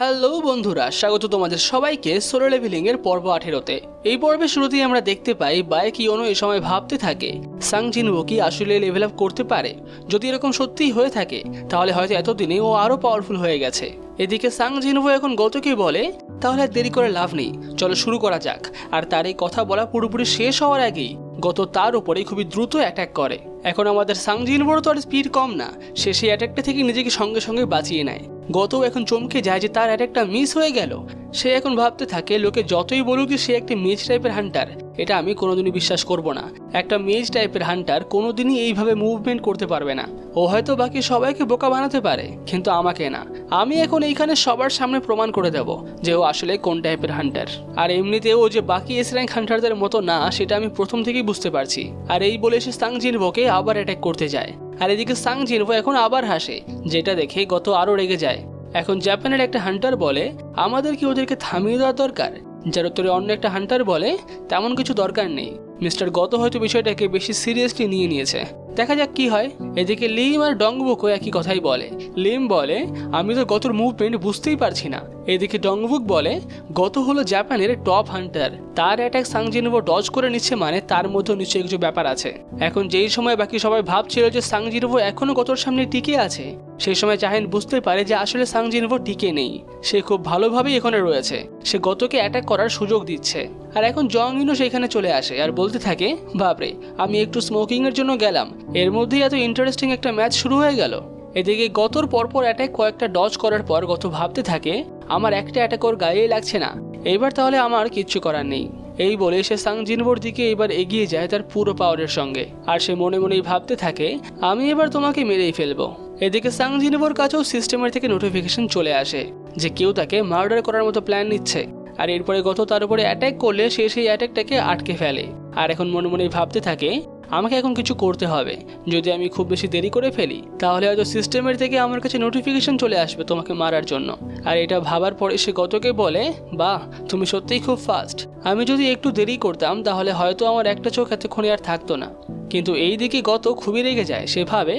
Hello বন্ধুরা, স্বাগত তোমাদের সবাইকে সোলো লেভেলিং এর পর্ব 18তে। এই পর্বের শুরুতেই আমরা দেখতে পাই বায়কিওনো এই সময় ভাবতে থাকে সাং জিনওো কি আসলে লেভেল আপ করতে পারে। যদি এরকম সত্যিই হয়ে থাকে তাহলে হয়তো এতদিনে ও আরো পাওয়ারফুল হয়ে গেছে। এদিকে সাং জিনওো এখন গতকে বলে তাহলে আর দেরি করে লাভ নেই, চলো শুরু করা যাক। আর তার এই কথা বলা পুরোপুরি শেষ হওয়ার আগেই গত তার উপরে খুবই দ্রুত অ্যাটাক করে। এখন আমাদের সাং জিনওোর তো আর স্পিড কম না, সে সেই অ্যাটাকটা থেকে নিজেকে সঙ্গে সঙ্গে বাঁচিয়ে নেয়। গত এখন চমকে যায় যে তার অ্যাটাকটা মিস হয়ে গেল। সে এখন ভাবতে থাকে লোকে যতই বলুক যে সে একটি মেজ টাইপের হান্টার, এটা আমি কোনোদিনই বিশ্বাস করব না। একটা মেজ টাইপের হান্টার কোনোদিনই এইভাবে মুভমেন্ট করতে পারবে না। ও হয়তো বাকি সবাইকে বোকা বানাতে পারে, কিন্তু আমাকে না। আমি এখন এইখানে সবার সামনে প্রমাণ করে দেব যে ও আসলে কোন টাইপের হান্টার। আর এমনিতেও ও যে বাকি এস র্যাঙ্ক হান্টারদের মতো না সেটা আমি প্রথম থেকেই বুঝতে পারছি। আর এই বলে সে সাং জিনওোকে আবার অ্যাটাক করতে যায়। আর এদিকে সাং জিনওো এখন আবার হাসে, যেটা দেখে গত আরো রেগে যায়। এখন জাপানের একটা হান্টার বলে আমাদের কি ওদেরকে থামিয়ে দেওয়া দরকার, যার উত্তরে অন্য একটা হান্টার বলে তেমন কিছু দরকার নেই। মিস্টার গত হয়তো বিষয়টাকে বেশি সিরিয়াসলি নিয়ে নিয়েছে, দেখা যাক কি হয়। এদিকে লিম আর ডংবুকও একই কথাই বলে। লিম বলে আমি তো গতর মুভমেন্ট বুঝতেই পারছি না। এদিকে ডংবুক বলে গত হলো জাপানের টপ হান্টার, তার অ্যাটাক সাং জিনওো ডজ করে নিচ্ছে, মানে তার মধ্যে নিশ্চয়ই কিছু ব্যাপার আছে। এখন যেই সময় বাকি সবাই ভাবছিল যে সাং জিনওো এখনো গতর সামনে টিকে আছে, সেই সময় চাহেন বুঝতে পারে যে আসলে সাং জিনওো টিকে নেই, সে খুব ভালোভাবেই এখানে রয়েছে। সে গতকে অ্যাটাক করার সুযোগ দিচ্ছে। আর এখন জং ইনও সেখানে চলে আসে আর বলতে থাকে বাপরে, আমি একটু স্মোকিং এর জন্য গেলাম, এর মধ্যেই এত ইন্টারেস্টিং একটা ম্যাচ শুরু হয়ে গেল। এদিকে গতর পরপর অ্যাটাক কয়েকটা ডজ করার পর গত ভাবতে থাকে আমার একটা অ্যাটাক ওর গায়েই লাগছে না, এইবার তাহলে আমার কিচ্ছু করার নেই। এই বলে সে সাং জিনওোর দিকে এবার এগিয়ে যায় তার পুরো পাওয়ারের সঙ্গে। আর সে মনে মনেই ভাবতে থাকে আমি এবার তোমাকে মেরেই ফেলবো। এদিকে সাং জিনওোর কাছেও সিস্টেমের থেকে নোটিফিকেশন চলে আসে যে কেউ তাকে মার্ডার করার মতো প্ল্যান নিচ্ছে। আর এরপরে গত তার উপরে অ্যাটাক করলে সে সেই অ্যাটাকটাকে আটকে ফেলে। আর এখন মনে মনেই ভাবতে থাকে আমাকে এখন কিছু করতে হবে, যদি আমি খুব বেশি দেরি করে ফেলি তাহলে হয়তো সিস্টেমের থেকে আমার কাছে নোটিফিকেশন চলে আসবে তোমাকে মারার জন্য। আর এটা ভাবার পরে সে গতকে বলে বাহ, তুমি সত্যিই খুব ফাস্ট, আমি যদি একটু দেরি করতাম তাহলে হয়তো আমার একটা চোখ এতক্ষণে আর থাকতো না। কিন্তু এই দিকে গত খুবই রেগে যায়। সে ভাবে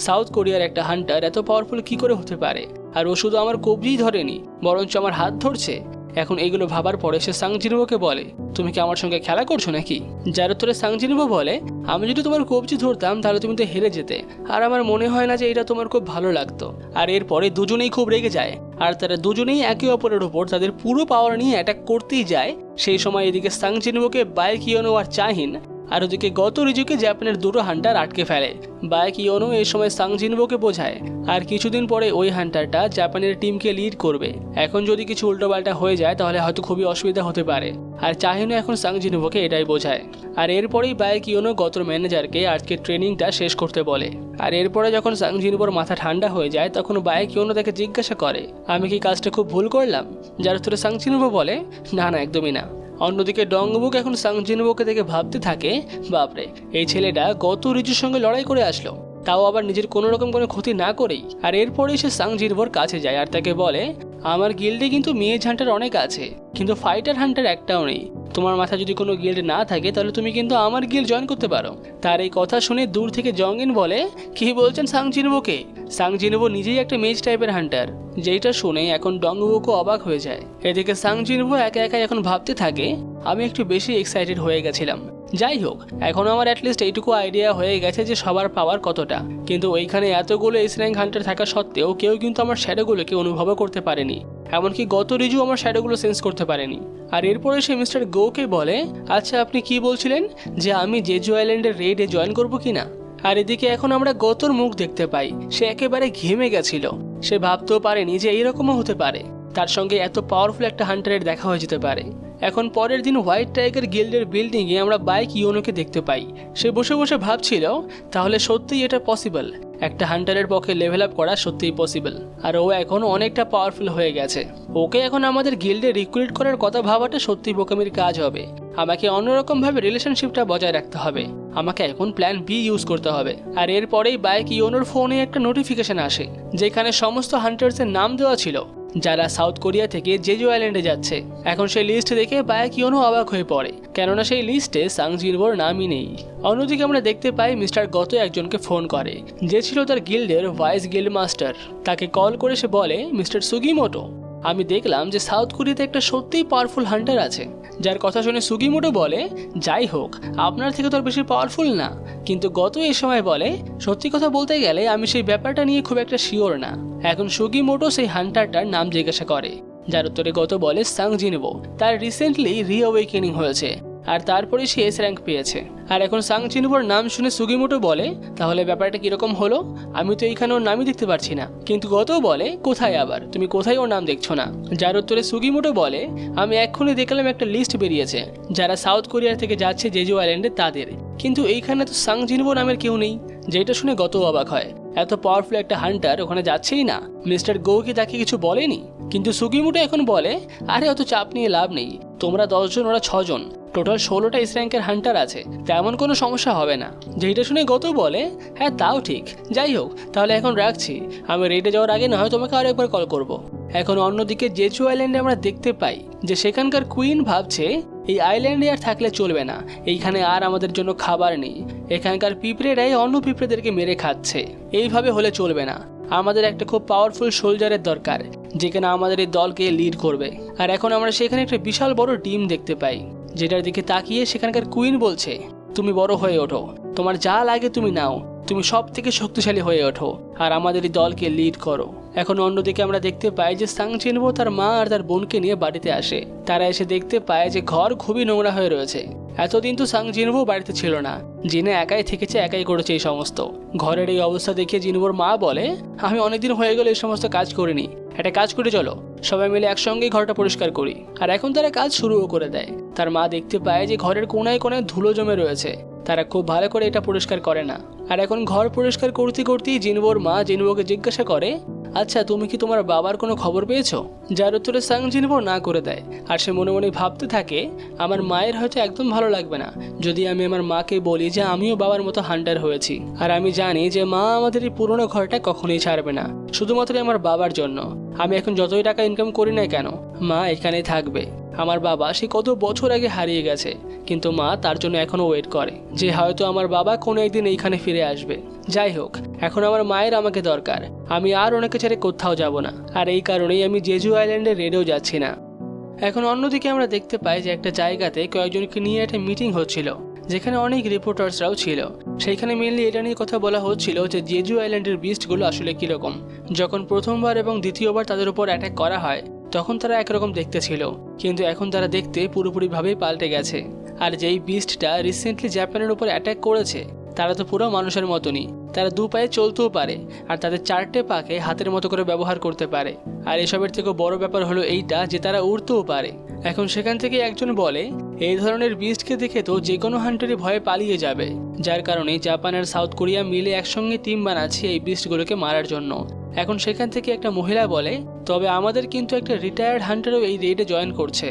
সাউথ কোরিয়ার একটা হান্টার এত পাওয়ারফুল কি করে হতে পারে, আর ও শুধু আমার কবজিই ধরেনি বরঞ্চ আমার হাত ধরছে। এখন এইগুলো ভাবার পরে সে সাং জিনওোকে বলে তুমি কি আমার সঙ্গে খেলা করছো নাকি, যার উত্তরে সাং জিনওো বলে আমি যদি তোমার কবজি ধরতাম তাহলে তুমি তো হেরে যেতে, আর আমার মনে হয় না যে এটা তোমার খুব ভালো লাগতো। আর এরপরে দুজনেই খুব রেগে যায় আর তারা দুজনেই একে অপরের উপর তাদের পুরো পাওয়ার নিয়ে অ্যাটাক করতেই যায়। সেই সময় এদিকে সাং জিনওোকে বায়কিওনো আর চাহিন, আর ওদিকে গত রিজুকে জাপানের দুটো হান্টার আটকে ফেলে। বায়কিওনো এই সময় সাং জিনওোকে বোঝায় আর কিছুদিন পরে ওই হান্টারটা জাপানের টিমকে লিড করবে। এখন যদি কিছু উল্টোপাল্টা হয়ে যায় তাহলে হয়তো খুবই অসুবিধা হতে পারে। আর চাহিনও এখন সাং জিনওোকে এটাই বোঝায়। আর এরপরেই বায়কিওনো গতর ম্যানেজারকে আজকে ট্রেনিংটা শেষ করতে বলে। আর এরপরে যখন সাং জিনওোর মাথা ঠান্ডা হয়ে যায় তখন বায়কিওনো তাকে জিজ্ঞাসা করে আমি কি কাজটা খুব ভুল করলাম, যার উত্তরে সাং জিনওো বলে না না, একদমই না। অন্যদিকে ডংবুক এখন সাং জিনওোকে দেখে ভাবতে থাকে বাপরে, এই ছেলেটা গত রিজুর সঙ্গে লড়াই করে আসলো, তাও আবার নিজের কোনো রকম কোনো ক্ষতি না করেই। আর এরপরে সে সাং জিনওোর কাছে যায় আর তাকে বলে আমার গিল্ডে কিন্তু মেজ হান্টার অনেক আছে, কিন্তু ফাইটার হান্টার একটাও নেই। তোমার মাথায় যদি কোনো গিল্ড না থাকে তাহলে তুমি কিন্তু আমার গিল্ড জয়েন করতে পারো। তার এই কথা শুনে দূর থেকে জংইন বলে কি বলছেন সাং জিনওোকে, সাং জিনওো নিজেই একটা মেজ টাইপের হান্টার। যেটা শুনে এখন ডংবুকও অবাক হয়ে যায়। এদিকে সাং জিনওো একা একা এখন ভাবতে থাকে আমি একটু বেশি এক্সাইটেড হয়ে গেছিলাম। যাই হোক, এখন আমার অ্যাটলিস্ট এইটুকু আইডিয়া হয়ে গেছে যে সবার পাওয়ার কতটা, কিন্তু ওইখানে এতগুলো এস র্যাঙ্ক হান্টার থাকা সত্ত্বেও কেউ কিন্তু আমার শ্যাডোগুলোকে অনুভবও করতে পারেনি, এমনকি গত রিজু আমার শ্যাডোগুলো সেন্স করতে পারেনি। আর এরপরে সে মিস্টার গোকে বলে আচ্ছা আপনি কি বলছিলেন যে আমি জেজু আইল্যান্ডের রেইডে জয়েন করবো কিনা। আর এদিকে এখন আমরা গতর মুখ দেখতে পাই, সে একেবারে ঘেমে গেছিল। সে ভাবতেও পারেনি যে এইরকমও হতে পারে, তার সঙ্গে এত পাওয়ারফুল একটা হান্টারের দেখা হয়ে যেতে পারে। এখন পরের দিন হোয়াইট টাইগার গিল্ডের বিল্ডিংয়ে আমরা বায়কিওনোকে দেখতে পাই। সে বসে বসে ভাবছিল তাহলে সত্যিই এটা পসিবল, একটা হান্টারের পক্ষে লেভেল আপ করা সত্যিই পসিবল। আর ও এখন অনেকটা পাওয়ারফুল হয়ে গেছে। ওকে এখন আমাদের গিল্ডে রিক্রুট করার কথা ভাবাটা সত্যি বোকামির কাজ হবে। আমাকে অন্যরকমভাবে রিলেশনশিপটা বজায় রাখতে হবে, আমাকে এখন প্ল্যান বি ইউজ করতে হবে। আর এরপরেই বায়কিওনোর ফোনে একটা নোটিফিকেশন আসে যেখানে সমস্ত হান্টার্সের নাম দেওয়া ছিল যারা সাউথ কোরিয়া থেকে জেজু আইল্যান্ডে যাচ্ছে। এখন সেই লিস্ট দেখে বায়কিওনো অবাক হয়ে পড়ে, কেননা সেই লিস্টে সাং জিনওোর নামই নেই। অন্যদিকে আমরা দেখতে পাই মিস্টার গত একজনকে ফোন করে যে ছিল তার গিল্ডের ভাইস গিল্ড মাস্টার। তাকে কল করে সে বলে মিস্টার সুগিমোটো আমি দেখলাম যে সাউথ কোরিয়াতে একটা সত্যিই পাওয়ারফুল হান্টার আছে, যার কথা শুনে সুগিমোটো বলে যাই হোক আপনার থেকে তো আর বেশি পাওয়ারফুল না, কিন্তু গত এই সময় বলে সত্যি কথা বলতে গেলে আমি সেই ব্যাপারটা নিয়ে খুব একটা শিওর না। এখন সুগিমোটো সেই হান্টারটার নাম জিজ্ঞাসা করে, যার উত্তরে গত বলে সাং জিনবো, তার রিসেন্টলি রিঅ্যাওয়েকেনিং হয়েছে আর তারপরে সে এস র্যাঙ্ক পেয়েছে। আর এখন সাং জিনবোর নাম শুনে সুগিমোটো বলে তাহলে ব্যাপারটা কিরকম হলো, আমি তো এইখানে ওর নামই দেখতে পাচ্ছি না। কিন্তু গত বলে কোথায় আবার, তুমি কোথায় ওর নাম দেখছো না? যার উত্তরে সুগিমোটো বলে আমি এক্ষুনি দেখলাম একটা লিস্ট বেরিয়েছে যারা সাউথ কোরিয়া থেকে যাচ্ছে জেজু আইল্যান্ডে তাদের, কিন্তু এইখানে তো সাং জিনবো নামের কেউ নেই। যেটা শুনে গত অবাক হয়, এত পাওয়ারফুল একটা হান্টার ওখানে যাচ্ছেই না, মিস্টার গো কি তাকে কিছু বলেনি? কিন্তু সুগিমোটো এখন বলে আরে অত চাপ নিয়ে লাভ নেই, তোমরা 10 জন ওরা 6 জন, টোটাল 16টা এস র্যাঙ্কের হান্টার আছে, তেমন কোনো সমস্যা হবে না। যেটা শুনে গত বলে হ্যাঁ তাও ঠিক, যাই হোক তাহলে এখন রাখছি, আমি রেডে যাওয়ার আগে না হয় তোমাকে আরো একবার কল করব। এখন অন্যদিকে জেজু আইল্যান্ডে আমরা দেখতে পাই যে সেখানকার কুইন ভাবছে এই আইল্যান্ডে আর থাকলে চলবে না, এইখানে আর আমাদের জন্য খাবার নেই, এখানকার পিঁপড়েরাই অন্য পিঁপড়েদেরকে মেরে খাচ্ছে, এইভাবে হলে চলবে না, আমাদের একটা খুব পাওয়ারফুল সোলজারের দরকার যেখানে আমাদের এই দলকে লিড করবে। আর এখন আমরা সেখানে একটা বিশাল বড় টিম দেখতে পাই, যেটার দিকে তাকিয়ে সেখানকার কুইন বলছে তুমি বড় হয়ে ওঠো, তোমার যা লাগে তুমি নাও, তুমি সব থেকে শক্তিশালী হয়ে ওঠো আর আমাদের এই দলকে লিড করো। এখন অন্যদিকে আমরা দেখতে পাই যে সাং জিনবো তার মা আর তার বোনকে নিয়ে বাড়িতে আসে। তারা এসে দেখতে পায় যে ঘর খুবই নোংরা হয়ে রয়েছে। এতদিন তো সাং জিনবো বাড়িতে ছিল না, জিনে একাই থেকেছে, একাই করেছে এই সমস্ত। ঘরের এই অবস্থা দেখে জিনবোর মা বলে আমি অনেকদিন হয়ে গেল এই সমস্ত কাজ করিনি, একটা কাজ করে চলো সবাই মিলে একসঙ্গেই ঘরটা পরিষ্কার করি। আর এখন তারা কাজ শুরুও করে দেয়। তার মা দেখতে পায় যে ঘরের কোনায় কোনায় ধুলো জমে রয়েছে, তারা খুব ভালো করে এটা পরিষ্কার করে না। আর এখন ঘর পরিষ্কার করতে করতেই জিনবোর মা জিনবোকে জিজ্ঞাসা করে আচ্ছা তুমি কি তোমার বাবার কোনো খবর পেয়েছো? যার উত্তরে সাং জিনবো না করে দেয়। আর সে মনে মনে ভাবতে থাকে আমার মায়ের হয়তো একদম ভালো লাগবে না যদি আমি আমার মাকে বলি যে আমিও বাবার মতো হান্টার হয়েছি, আর আমি জানি যে মা আমাদের এই পুরোনো ঘরটা কখনোই ছাড়বে না, শুধুমাত্র আমার বাবার জন্য। আমি এখন যতই টাকা ইনকাম করি না কেন মা এখানেই থাকবে। আমার বাবা সে কত বছর আগে হারিয়ে গেছে, কিন্তু মা তার জন্য এখনো ওয়েট করে যে হয়তো আমার বাবা কোনো একদিন এইখানে ফিরে আসবে। যাই হোক এখন আমার মায়ের আমাকে দরকার, আমি আর ওনাকে ছেড়ে কোথাও যাব না, আর এই কারণেই আমি জেজু আইল্যান্ডে রেডেও যাচ্ছি না। এখন অন্যদিকে আমরা দেখতে পাই যে একটা জায়গাতে কয়েকজনকে নিয়ে একটা মিটিং হচ্ছিল, যেখানে অনেক রিপোর্টার্সরাও ছিল। সেইখানে মেনলি এটা নিয়ে কথা বলা হচ্ছিল যে জেজু আইল্যান্ডের বিস্টগুলো আসলে কীরকম। যখন প্রথমবার এবং দ্বিতীয়বার তাদের উপর অ্যাটাক করা হয় তখন তারা একরকম দেখতে ছিল, কিন্তু এখন তারা দেখতে পুরোপুরিভাবেই পাল্টে গেছে। আর যেই বিস্টটা রিসেন্টলি জাপানের উপর অ্যাটাক করেছে তারা তো পুরো মানুষের মতনই, তারা 2 পায়ে চলতেও পারে আর তাদের 4টে পাকে হাতের মতো করে ব্যবহার করতে পারে। আর এসবের থেকেও বড় ব্যাপার হলো এইটা যে তারা উড়তেও পারে। এখন সেখান থেকে একজন বলে এই ধরনের বিস্টকে দেখে তো যে কোনো হান্টারই ভয়ে পালিয়ে যাবে, যার কারণে জাপান আর সাউথ কোরিয়া মিলে একসঙ্গে টিম বানাচ্ছে এই বিস্টগুলোকে মারার জন্য। এখন সেখান থেকে একটা মহিলা বলে তবে আমাদের কিন্তু একটা রিটায়ার্ড হান্টারও এই রেডে জয়েন করছে।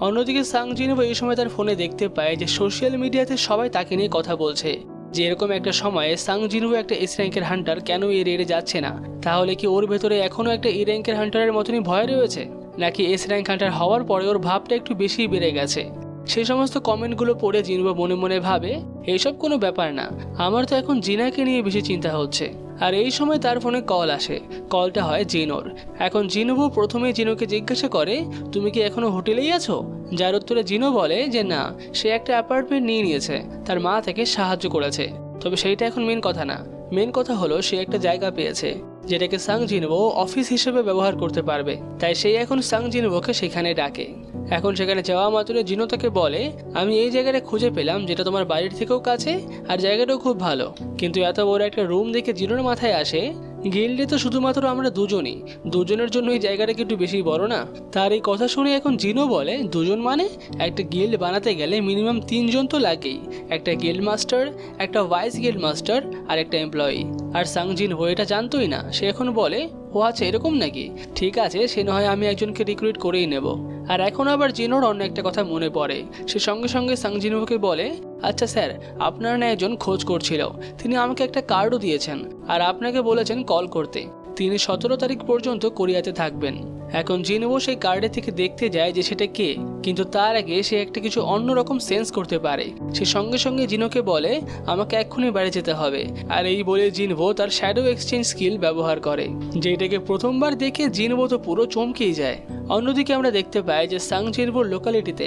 অন্যদিকে সাং জিনবো এই সময় তার ফোনে দেখতে পায় যে সোশ্যাল মিডিয়াতে সবাই তাকে নিয়ে কথা বলছে যে এরকম একটা সময়ে সাং জিনবো একটা এস র্যাঙ্কের হান্টার কেন এই রেডে যাচ্ছে না, তাহলে কি ওর ভেতরে এখনও একটা ই র্যাঙ্কের হান্টারের মতনই ভয় রয়েছে, নাকি এস র্যাঙ্ক হান্টার হওয়ার পরে ওর ভাবটা একটু বেশি বেড়ে গেছে। সেই সমস্ত কমেন্টগুলো পড়ে জিনবো মনে মনে ভাবে এইসব কোনো ব্যাপার না, আমার তো এখন জিনাকে নিয়ে বেশি চিন্তা হচ্ছে। আর এই সময় তার ফোনে কল আসে, কলটা হয় জিনোর। এখন জিনবো প্রথমে জিনোকে জিজ্ঞাসা করে তুমি কি এখনো হোটেলেই আছো? যার উত্তরে জিনো বলে যে না, সে একটা অ্যাপার্টমেন্ট নিয়ে নিয়েছে, তার মা থেকে সাহায্য করেছে। তবে সেইটা এখন মেন কথা না, মেন কথা হলো সে একটা জায়গা পেয়েছে যেটাকে সাং জিনবো অফিস হিসেবে ব্যবহার করতে পারবে, তাই সেই এখন সাং জিনবোকে সেখানে ডাকে। এখন সেখানে যাওয়া মাত্র জিনো তাকে বলে আমি এই জায়গাটা খুঁজে পেলাম যেটা তোমার বাড়ির থেকেও কাছে আর জায়গাটাও খুব ভালো, কিন্তু এত বড় একটা রুম দেখে জিনোর মাথায় আসে গিল্ডে তো শুধুমাত্র আমরা দুজনের জন্য এই জায়গাটা কি একটু বেশি বড় না? তার এই কথা শুনে এখন জিনো বলে 2 জন মানে একটা গিল্ড বানাতে গেলে মিনিমাম 3 জন তো লাগেই, একটা গিল্ড মাস্টার, একটা ভাইস গিল্ড মাস্টার আর একটা এমপ্লয়ি। আর সাং জিনবো এটা জানতোই না, সে এখন বলে ও আচ্ছা এরকম নাকি, ঠিক আছে সে না হয় আমি একজনকে রিক্রুট করেই নেব। আর এখন আবার জিনোর অন্য একটা কথা মনে পড়ে, সে সঙ্গে সঙ্গে সাং জিনবোকে বলে আচ্ছা স্যার আপনার না একজন খোঁজ করছিল, তিনি আমাকে একটা কার্ডও দিয়েছেন আর আপনাকে বলেছেন কল করতে, তিনি 17 তারিখ পর্যন্ত কোরিয়াতে থাকবেন। এখন জিনবো সেই কার্ডের থেকে দেখতে যায় যে সেটা কে, কিন্তু তার আগে সে একটা কিছু অন্যরকম সেন্স করতে পারে। সে সঙ্গে সঙ্গে জিনোকে বলে আমাকে এক্ষুনি বাড়ি যেতে হবে। আর এই বলে জিনবো তার শ্যাডো এক্সচেঞ্জ স্কিল ব্যবহার করে, যেটাকে প্রথমবার দেখে জিনবো তো পুরো চমকেই যায়। অন্যদিকে আমরা দেখতে পাই যে সাং জিনবোর লোকালিটিতে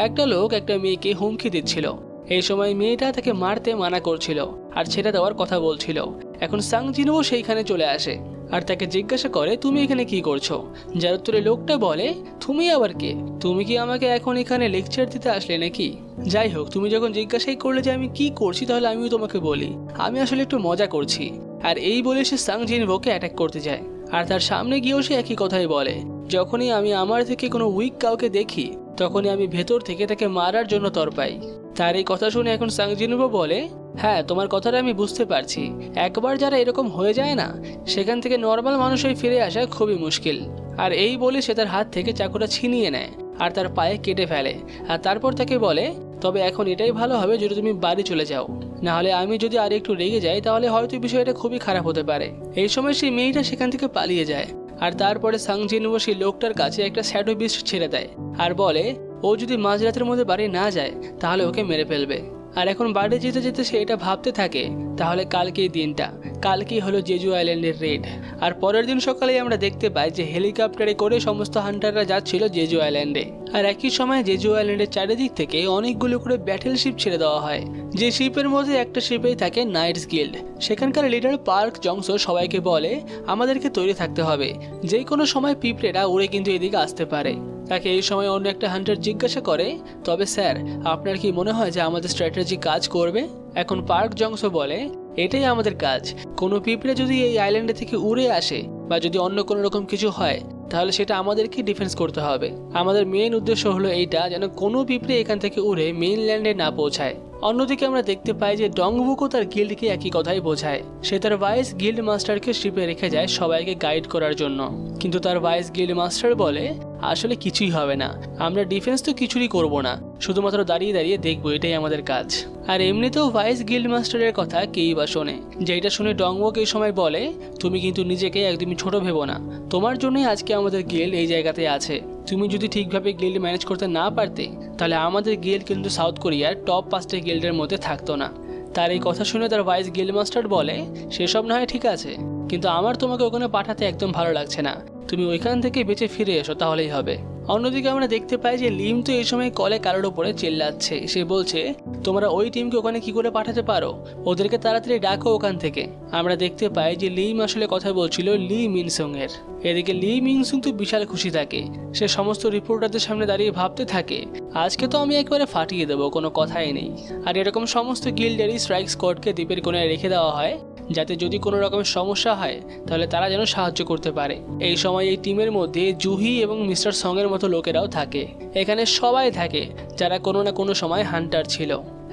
একটা লোক একটা মেয়েকে হুমকি দিচ্ছিল। এই সময় মেয়েটা তাকে মারতে মানা করছিল আর ছেড়ে দেওয়ার কথা বলছিল। এখন সাং জিনবো সেইখানে চলে আসে আর তাকে জিজ্ঞাসা করে তুমি এখানে কি করছো, যার উত্তরে লোকটা বলে তুমি আবার কে, তুমি কি আমাকে এখন এখানে লেকচার দিতে আসলে নাকি? যাই হোক, তুমি যখন জিজ্ঞাসাই করলে যে আমি কি করছি, তাহলে আমিও তোমাকে বলি আমি আসলে একটু মজা করছি। আর এই বলে সে সাং জিনবোকে অ্যাটাক করতে যায় আর তার সামনে গিয়েও সে একই কথাই বলে, যখনই আমি আমার থেকে কোনো উইক কাউকে দেখি তখনই আমি ভেতর থেকে তাকে মারার জন্য তরপাই। তার এই কথা শুনে এখন সাং জিনবো বলে হ্যাঁ, তোমার কথাটা আমি বুঝতে পারছি, একবার যারা এরকম হয়ে যায় না সেখান থেকে নর্মাল মানুষই ফিরে আসা খুবই মুশকিল। আর এই বলে সে তার হাত থেকে চাকুটা ছিনিয়ে নেয় আর তার পায়ে কেটে ফেলে। আর তারপর তাকে বলে তবে এখন এটাই ভালো হবে যদি তুমি বাড়ি চলে যাও, না হলে আমি যদি আর একটু রেগে যাই তাহলে হয়তো বিষয়টা খুবই খারাপ হতে পারে। এই সময় সেই মেয়েটা সেখান থেকে পালিয়ে যায় আর তারপরে সাং জিনবো সেই লোকটার কাছে একটা শ্যাডো বিস্ট ছেড়ে দেয় আর বলে ও যদি মাঝরাতের মধ্যে বাড়ি না যায় তাহলে ওকে মেরে ফেলবে। আর এখন বাড়ি যেতে যেতে সে এটা ভাবতে থাকে তাহলে কালকেই দিনটা, কালকেই হলো জেজু আইল্যান্ডের রেড। আর পরের দিন সকালে আমরা দেখতে পাই যে হেলিকপ্টারে করে সমস্ত হান্টাররা যাচ্ছিল জেজু আইল্যান্ডে। আর একই সময় জেজু আইল্যান্ডের চারিদিক থেকে অনেকগুলো করে ব্যাটেল শিপ ছেড়ে দেওয়া হয়, যে শিপের মধ্যে একটা শিপেই থাকে নাইটস গিল্ড। সেখানকার লিডার পার্ক জংসো সবাইকে বলে আমাদেরকে তৈরি থাকতে হবে, যে কোনো সময় পিঁপড়েরা উড়ে কিন্তু এদিকে আসতে পারে। তাকে এই সময় অন্য একটা হান্টার জিজ্ঞাসা করে তবে স্যার আপনার কি মনে হয় যে আমাদের স্ট্র্যাটেজি কাজ করবে? এখন পার্ক জংসো বলে এটাই আমাদের কাজ, কোনো পিঁপড়ে যদি এই আইল্যান্ডে থেকে উড়ে আসে বা যদি অন্য কোনো রকম কিছু হয় তাহলে সেটা আমাদেরকে ডিফেন্স করতে হবে। আমাদের মেইন উদ্দেশ্য হলো এইটা যেন কোনো পিঁপড়ে এখান থেকে উড়ে মেইনল্যান্ডে না পৌঁছায়। অন্যদিকে আমরা দেখতে পাই যে ডংবুকও তার গিল্ডকে একই কথাই বোঝায়। সে তার ভাইস গিল্ড মাস্টারকে শিপে রেখে যায় সবাইকে গাইড করার জন্য, কিন্তু তার ভাইস গিল্ড মাস্টার বলে আসলে কিছুই হবে না, আমরা ডিফেন্স তো কিছুই করব না, শুধুমাত্র দাঁড়িয়ে দাঁড়িয়ে দেখবো, এটাই আমাদের কাজ। আর এমনিতেও ভাইস গিল্ড মাস্টারের কথা কেই বা শোনে, যেটা শুনে ডংবুক এই সময় বলে তুমি কিন্তু নিজেকে একদমই ছোট ভেবো না, তোমার জন্যই আজকে আমাদের গিল্ড এই জায়গাতে আছে। তুমি যদি ঠিকভাবে গিল্ড ম্যানেজ করতে না পারতে তাহলে আমাদের গিল্ড কিন্তু সাউথ কোরিয়ার টপ 5টা গিল্ডের মধ্যে থাকতো না। তার এই কথা শুনে তার ভাইস গিল্ড মাস্টার বলে সেসব না হয় ঠিক আছে, কিন্তু আমার তোমাকে ওখানে পাঠাতে একদম ভালো লাগছে না, তুমি ওইখান থেকে বেঁচে ফিরে এসো তাহলেই হবে। অন্যদিকে আমরা দেখতে পাই যে লিম তো এই সময় কলে কারোর উপরে চিল্লাচ্ছে, সে বলছে তোমরা ওই টিমকে ওখানে কি করে পাঠাতে পারো, ওদেরকে তাড়াতাড়ি ডাকো ওখান থেকে। আমরা দেখতে পাই যে লিম আসলে কথা বলছিল লি মিনসুং এর। এদিকে লি মিনসুং তো বিশাল খুশি থাকে, সে সমস্ত রিপোর্টারদের সামনে দাঁড়িয়ে ভাবতে থাকে আজকে তো আমি একবারে ফাটিয়ে দেবো, কোনো কথাই নেই। আর এরকম সমস্ত গিল্ডেরই স্ট্রাইক স্কোয়াডকে দ্বীপের কোণায় রেখে দেওয়া হয় যাতে যদি কোনো রকমের সমস্যা হয় তাহলে তারা যেন সাহায্য করতে পারে। এই সময় এই টিমের মধ্যে জুহি এবং মিস্টার সং এর মতো লোকেরাও থাকে, এখানে সবাই থাকে যারা কোনো না কোনো সময় হান্টার ছিল।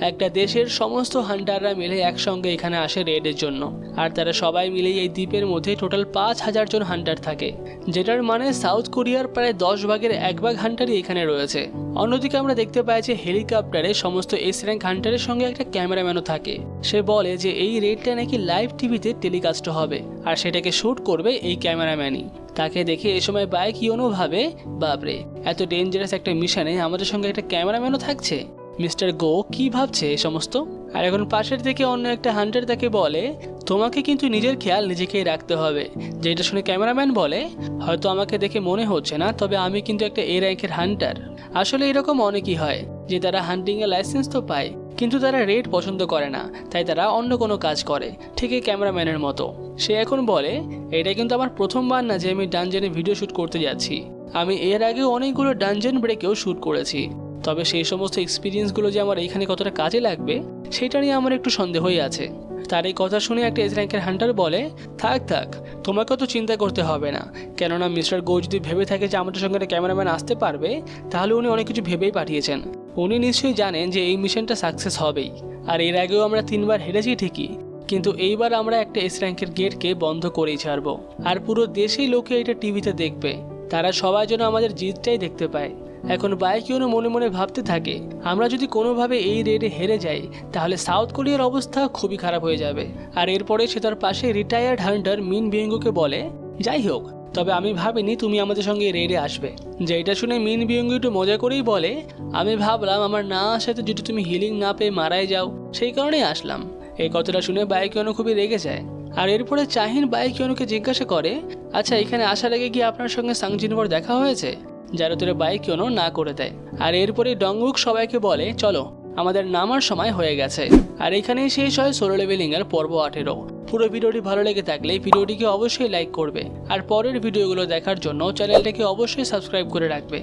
একটা দেশের সমস্ত হান্টাররা মিলে একসঙ্গে এখানে আসে রেডের জন্য, আর তারা সবাই মিলে এই দ্বীপের মধ্যে টোটাল 5000 জন হান্টার থাকে, যেটার মানে সাউথ কোরিয়ার প্রায় 10 ভাগের 1 ভাগ হান্টারই এখানে রয়েছে। অন্যদিকে আমরা দেখতে পাই যে হেলিকপ্টারে সমস্ত এস র্যাঙ্ক হান্টারের সঙ্গে একটা ক্যামেরাম্যানও থাকে। সে বলে যে এই রেডটা নাকি লাইভ টিভিতে টেলিকাস্ট হবে আর সেটাকে শ্যুট করবে এই ক্যামেরাম্যানই। তাকে দেখে এই সময় বাইক ইউনো ভাবে বাপরে, এত ডেঞ্জারাস একটা মিশনে আমাদের সঙ্গে একটা ক্যামেরাম্যানও থাকছে, মিস্টার গো কি ভাবছে এই সমস্ত। আর এখন পাশের থেকে অন্য একটা হান্টার তাকে বলে তোমাকে কিন্তু নিজের খেয়াল নিজেকেই রাখতে হবে, যেটা শুনে ক্যামেরাম্যান বলে হয়তো আমাকে দেখে মনে হচ্ছে না, তবে আমি কিন্তু একটা এ র্যাঙ্কের হান্টার। আসলে এরকম অনেকই হয় যে তারা হান্টিং এর লাইসেন্স তো পায় কিন্তু তারা রেড পছন্দ করে না, তাই তারা অন্য কোনো কাজ করে, ঠিক এই ক্যামেরাম্যানের মতো। সে এখন বলে এটা কিন্তু আমার প্রথমবার না যে আমি ডানজেনে ভিডিও শ্যুট করতে যাচ্ছি, আমি এর আগেও অনেকগুলো ডানজেন ব্রেকেও শ্যুট করেছি, তবে সেই সমস্ত এক্সপিরিয়েন্সগুলো যে আমার এখানে কতটা কাজে লাগবে সেটা নিয়ে আমার একটু সন্দেহই আছে। তার এই কথা শুনে একটা এস র্যাঙ্কের হান্টার বলে থাক থাক, তোমাকে তো চিন্তা করতে হবে না, কেননা মিস্টার গো যদি ভেবে থাকে যে আমাদের সঙ্গে একটা ক্যামেরাম্যান আসতে পারবে তাহলে উনি অনেক কিছু ভেবেই পাঠিয়েছেন, উনি নিশ্চয়ই জানেন যে এই মিশনটা সাকসেস হবেই। আর এর আগেও আমরা 3 বার হেরেছি ঠিকই, কিন্তু এইবার আমরা একটা এস র্যাঙ্কের গেটকে বন্ধ করেই ছাড়বো, আর পুরো দেশেই লোকে এটা টিভিতে দেখবে, তারা সবাই যেন আমাদের জিতটাই দেখতে পায়। এখন বাইকিউনো মনে মনে ভাবতে থাকে আমরা যদি কোনোভাবে এই রেডে হেরে যাই তাহলে সাউথ কোরিয়ার অবস্থা খুবই খারাপ হয়ে যাবে। আর এরপরে সে তার পাশে রিটায়ার্ড হান্টার মিন বিয়েঙ্গুকে বলে যাই হোক তবে আমি ভাবিনি তুমি আমাদের সঙ্গে রেডে আসবে। যেটা শুনে মিন বিয়ং একটু মজা করেই বলে, আমি ভাবলাম আমার না আসাতে যদি তুমি হিলিং না পেয়ে মারাই যাও, সেই কারণেই আসলাম। এই কথাটা শুনে বায়কিয়নো খুবই রেগে যায়। আর এরপরে চাহিন বায়কিয়নোকে জিজ্ঞাসা করে, আচ্ছা এখানে আসার আগে কি আপনার সঙ্গে সাং জিনওর দেখা হয়েছে? যার উত্তরে বায়কিয়নো না করে দেয়। আর এরপরে ডংউক সবাইকে বলে, চলো আমাদের নামার সময় হয়ে গেছে। আর এখানেই শেষ হয় সোলো লেভেলিং এর পর্ব 18। পুরো ভিডিওটি ভালো লেগে থাকলে ভিডিওটিকে অবশ্যই লাইক করবে, আর পরের ভিডিওগুলো দেখার জন্য চ্যানেলটাকে অবশ্যই সাবস্ক্রাইব করে রাখবে।